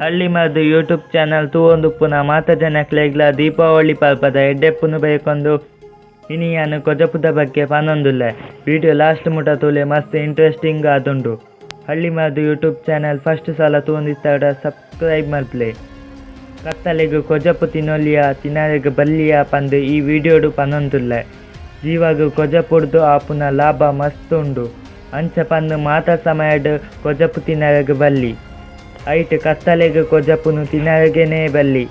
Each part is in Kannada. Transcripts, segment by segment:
ಹಳ್ಳಿ ಮದ್ದು ಯೂಟ್ಯೂಬ್ ಚಾನಲ್ ತೂವೊಂದು ಪುನಃ ಮಾತ ಜನಕ್ಲೆಗ್ಲ ದೀಪಾವಳಿ ಪಲ್ಪದ ಎಡ್ಡೆಪ್ಪುನು ಬೈಕೊಂಡು ಇನಿಯಾನು ಕೊಜಪುದ ಬಗ್ಗೆ ಪನೊಂದುಲ್ಲೆ ವಿಡಿಯೋ ಲಾಸ್ಟ್ ಮುಟ ತೂಲೆ ಮಸ್ತ್ ಇಂಟ್ರೆಸ್ಟಿಂಗ್ ಆದುಂಡು. ಹಳ್ಳಿ ಮದ್ದು ಯೂಟ್ಯೂಬ್ ಚಾನಲ್ ಫಸ್ಟ್ ಸಲ ತೂಂದಿತ್ತಾಡ ಸಬ್ಸ್ಕ್ರೈಬ್ ಮಲ್ಪ್ಲೆ. ಕತ್ತಲೆಗ್ ಕೊಜಪು ತಿನ್ನೊಲಿಯ ತಿನ್ನರೆಗ್ ಬಲ್ಲಿಯ ಪಂದು ಈ ವಿಡಿಯೋಡು ಪನೊಂದುಲ್ಲೆ. ಜೀವಾಗ ಕೊಜಪುಡ್ದು ಆಪುನ ಲಾಭ ಮಸ್ತ್ ಉಂಡು. ಅಂಚ ಪಂದು ಮಾತ ಸಮಯಡ್ ಕೊಜಪು ತಿನ್ನರೆಗ್ ಬಲ್ಲಿ ಐಟ್ ಕತ್ತಲೆಗ್ ಕೊಜಪುನು ತಿನ್ನರೆಗೇನೆ ಬಲ್ಲಿ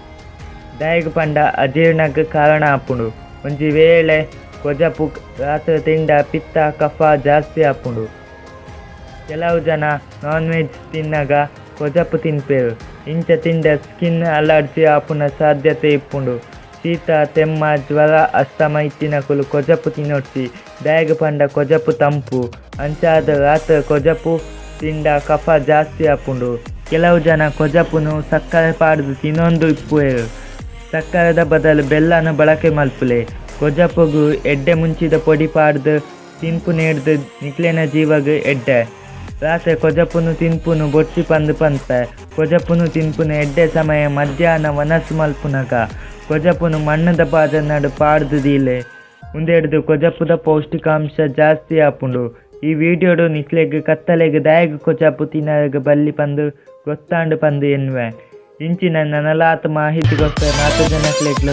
ದಯಗ್ ಪಂಡ ಅಜೀರ್ಣಗ್ ಕಾರಣ ಆಪುಂಡು. ಒಂಜಿ ವೇಳೆ ಕೊಜಪು ರಾತ್ರಿ ತಿಂಡ ಪಿತ್ತ ಕಫ ಜಾಸ್ತಿ ಆಪುಂಡು. ಕೆಲವು ಜನ ನಾನ್ ವೆಜ್ ತಿನ್ನಗ ಕೊಜಪು ತಿನ್ಪೇರು. ಇಂಚ ತಿಂಡ ಸ್ಕಿನ್ ಅಲರ್ಜಿ ಆಪುನ ಸಾಧ್ಯತೆ ಇಪ್ಪುಂಡು. ಶೀತ ತೆಮ್ಮ ಜ್ವರ ಅಸ್ತಮ ಇತ್ತಿನಕುಲು ಕೊಜಪು ತಿನ್ನೊಡ್ಸಿ ದಯಗ್ ಪಂಡ ಕೊಜಪು ತಂಪು. ಅಂಚಾದ ರಾತ್ರಿ ಕೊಜಪು ತಿಂಡ ಕಫ ಜಾಸ್ತಿ ಆಪುಂಡು. ಕೆಲವು ಜನ ಕೊಜಪುನು ಸಕ್ಕರೆ ಪಾಡ್ದು ತಿನ್ನೊಂದು ಇಪ್ಪುವೆರು. ಸಕ್ಕರೆದ ಬದಲು ಬೆಲ್ಲನು ಬಳಕೆ ಮಲ್ಪುಲೆ. ಕೊಜಪುಗು ಎಡ್ಡೆ ಮುಂಚಿದ ಪೊಡಿ ಪಾಡ್ದು ತಿನ್ಪು ನೇಡ್ದು ನಿಕ್ಲೆನ ಜೀವಗ್ ಎಡ್ಡೆ. ರಾತ್ರಿ ಕೊಜಪುನು ತಿನ್ಪುನು ಬೊಟ್ಟಿ ಪಂದು ಪಂಪೆ. ಕೊಜಪುನು ತಿನ್ಪುನು ಎಡ್ಡೆ ಸಮಯ ಮಧ್ಯಾಹ್ನ ವನಸು ಮಲ್ಪುನಗ. ಕೊಜಪುನು ಮಣ್ಣದ ಪಾದ ನಡು ಪಾಡ್ದು ದೀಲೆ ಮುಂದೆಡ್ದು ಕೊಜಪುದ ಪೌಷ್ಟಿಕಾಂಶ ಜಾಸ್ತಿ ಆಪುಂಡು. ಈ ವಿಡಿಯೋಡು ನಿಕ್ಲೆಗ್ ಕತ್ತಲೆಗ್ ದಯಗ್ ಕೊಜಪು ತಿನ್ನರೆಗ್ ಬಲ್ಲಿ ಪಂದು ಗೊತ್ತಾಂಡು ಪಂದು ಎನ್ನುವೆ. ಇಂಚಿನ ನನಲಾತ ಮಾಹಿತಿಗೋಸ್ಕರ 4 ಜನಕ್ಲೆಗ್ಲ